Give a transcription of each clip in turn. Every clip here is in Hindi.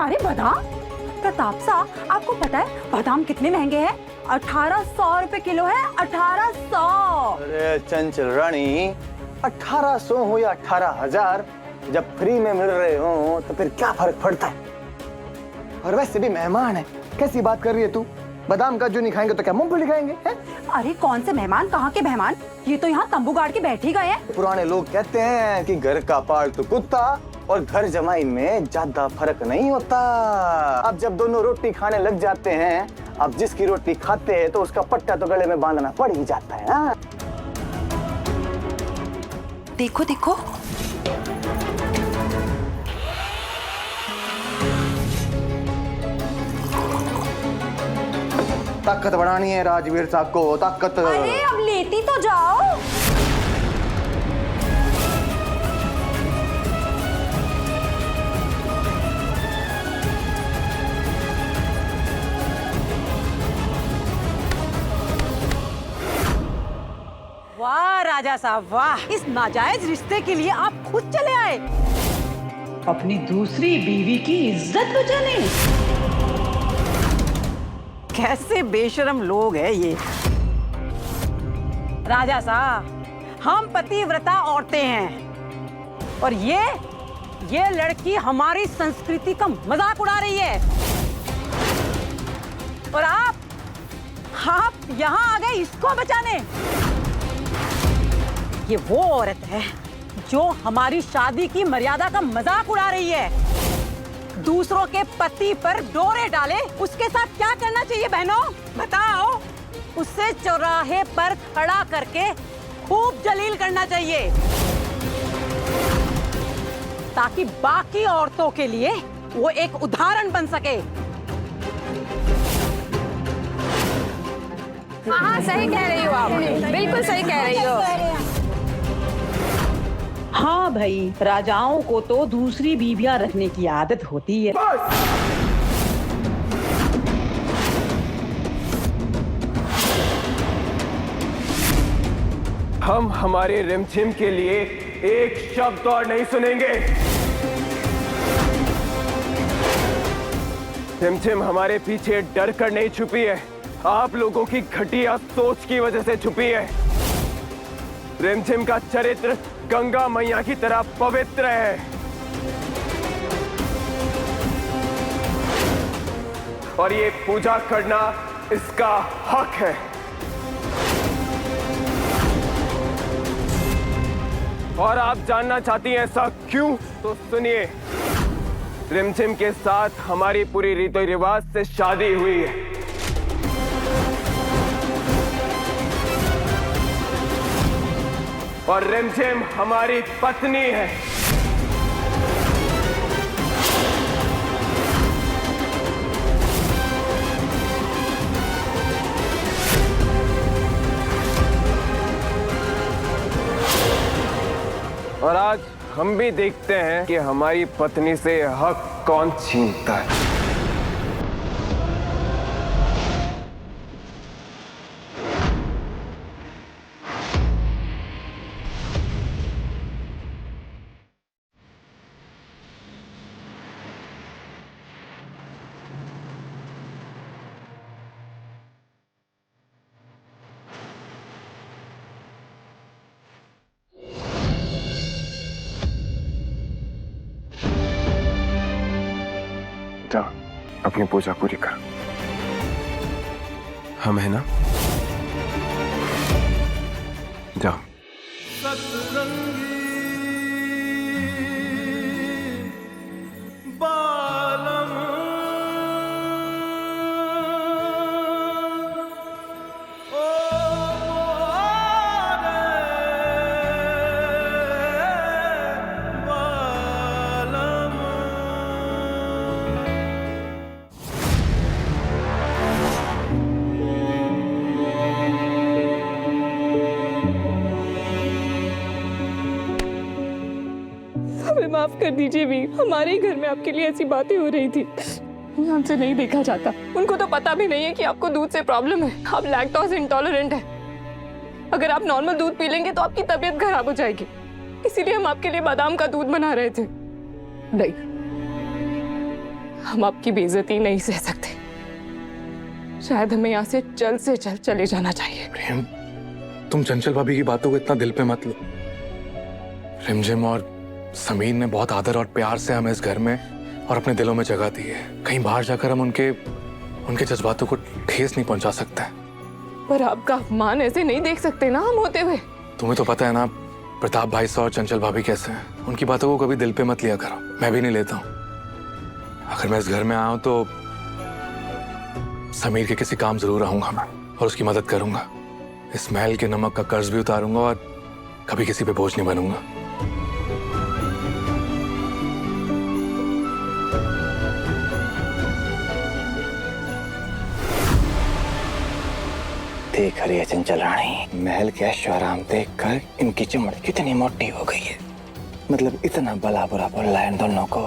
सारे बादाम? प्रताप साहब, आपको पता है बादाम कितने महंगे हैं? 1800 रुपए किलो है, 1800। अरे चंचल रानी, 1800 हो या 18,000, जब फ्री में मिल रहे हो तो फिर क्या फर्क पड़ता है? और वैसे भी मेहमान है, कैसी बात कर रही है तू? बादाम काजू नहीं खाएंगे तो क्या मूंगफली खाएंगे? अरे कौन से मेहमान, कहाँ के मेहमान? ये तो यहाँ तंबू गाड़ के बैठ ही गए हैं। पुराने लोग कहते हैं कि घर का पालतू कुत्ता और घर जमाई में ज्यादा फर्क नहीं होता। अब जब दोनों रोटी खाने लग जाते हैं, अब जिसकी रोटी खाते हैं तो उसका पट्टा तो गले में बांधना पड़ ही जाता है ना। देखो देखो, ताकत बढ़ानी है राजवीर साहब को, ताकत। अरे अब लेती तो जाओ। वाह राजा साहब वाह, इस नाजायज रिश्ते के लिए आप खुद चले आए अपनी दूसरी बीवी की इज्जत बचाने। कैसे बेशरम लोग हैं ये। राजा साहब, हम पतिव्रता औरतें हैं और ये लड़की हमारी संस्कृति का मजाक उड़ा रही है और आप यहाँ आ गए इसको बचाने। ये वो औरत है जो हमारी शादी की मर्यादा का मजाक उड़ा रही है। दूसरों के पति पर डोरे डाले, उसके साथ क्या करना चाहिए बहनों बताओ? उसे चौराहे पर खड़ा करके खूब जलील करना चाहिए ताकि बाकी औरतों के लिए वो एक उदाहरण बन सके। हाँ सही कह रही हो आप, बिल्कुल सही कह रही हो। हाँ भाई, राजाओं को तो दूसरी बीवियां रखने की आदत होती है। हम हमारे रिमझिम के लिए एक शब्द और नहीं सुनेंगे। रिमझिम हमारे पीछे डर कर नहीं छुपी है, आप लोगों की घटिया सोच की वजह से छुपी है। रिमझिम का चरित्र गंगा मैया की तरह पवित्र है और ये पूजा करना इसका हक है। और आप जानना चाहती हैं ऐसा क्यों? तो सुनिए, रिमझिम के साथ हमारी पूरी रीति रिवाज से शादी हुई है और रिमझिम हमारी पत्नी है। और आज हम भी देखते हैं कि हमारी पत्नी से हक कौन छीनता है। जा, अपनी पूजा पूरी कर। हम है ना? जा। माफ कर दीजिए वीर, हमारे ही घर में आपके लिए ऐसी बातें हो रही थी, हमसे नहीं देखा जाता। उनको तो पता भी नहीं है कि आपको दूध से प्रॉब्लम है, आप लैक्टोज इंटॉलरेंट है। अगर आप नॉर्मल दूध पी लेंगे तो आपकी तबीयत खराब हो जाएगी, इसीलिए हम आपके लिए बादाम का दूध बना रहे थे। नहीं, हम आपकी बेइज्जती नहीं सह सकते। शायद हमें यहाँ से जल्द चले जाना चाहिए। प्रेम, तुम चंचल भाभी की बातों को इतना दिल पे मत लो। रिमझिम और समीर ने बहुत आदर और प्यार से हमें इस घर में और अपने दिलों में जगह दी है। कहीं बाहर जाकर हम उनके जज्बातों को ठेस नहीं पहुंचा सकते। पर आपका अपमान ऐसे नहीं देख सकते ना हम होते हुए। तुम्हें तो पता है ना प्रताप भाई से और चंचल भाभी कैसे हैं। उनकी बातों को कभी दिल पे मत लिया करो। मैं भी नहीं लेता हूँ। अगर मैं इस घर में आऊं तो समीर के किसी काम जरूर आऊंगा मैं और उसकी मदद करूंगा। इस महल के नमक का कर्ज भी उतारूंगा और कभी किसी पे बोझ नहीं बनूंगा। देख रही है चंचल रानी, महल के ऐशो आराम देखकर इनकी चमड़ कितनी मोटी हो गई है। मतलब इतना भला बुरा बोला है इन दोनों को,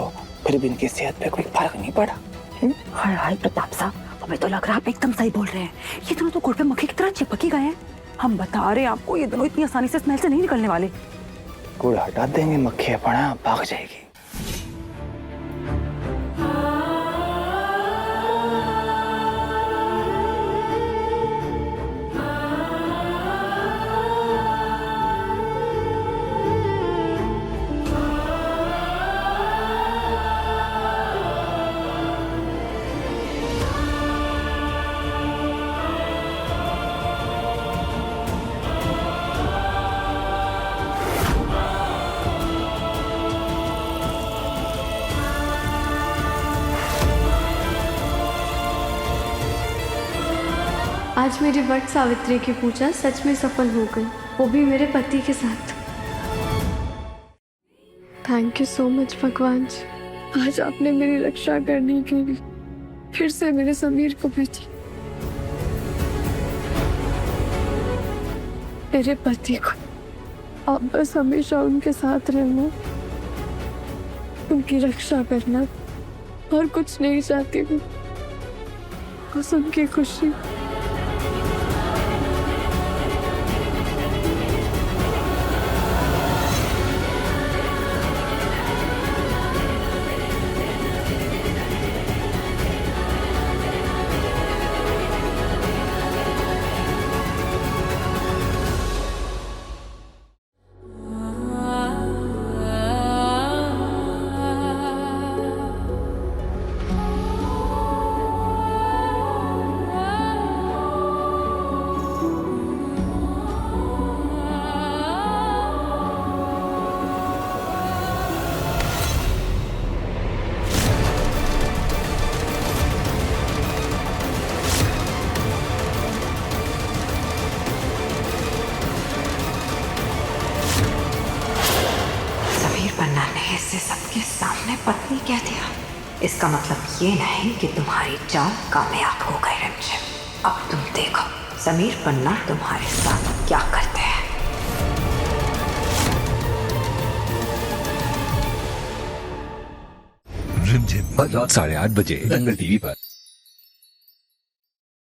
फिर भी इनकी सेहत पे कोई फर्क नहीं पड़ा। हाय हाय प्रताप साहब, हमें तो लग रहा है आप एकदम सही बोल रहे हैं। ये दोनों तो गुड़ पे मक्खी की तरह चिपक ही गए हैं। हम बता रहे हैं आपको, ये दोनों इतनी आसानी से स्मेल से नहीं निकलने वाले। गुड़ हटा देंगे, मक्खी अपना भाग जाएगी। आज मेरी वट सावित्री की पूजा सच में सफल हो गई, वो भी मेरे पति के साथ। थैंक यू सो मच भगवान जी। आज आपने मेरी रक्षा करने के लिए फिर से मेरे समीर को भेजी। मेरे पति को आप बस हमेशा उनके साथ रहना, उनकी रक्षा करना और कुछ नहीं चाहती हूँ, बस उनकी खुशी। ऐसे सबके सामने पत्नी कह दिया, इसका मतलब ये नहीं कि तुम्हारी चाल कामयाब हो गई रिमझिम। अब तुम देखो समीर पन्ना तुम्हारे साथ क्या करते हैं। रिमझिम 8:30 बजे दंगल टीवी पर।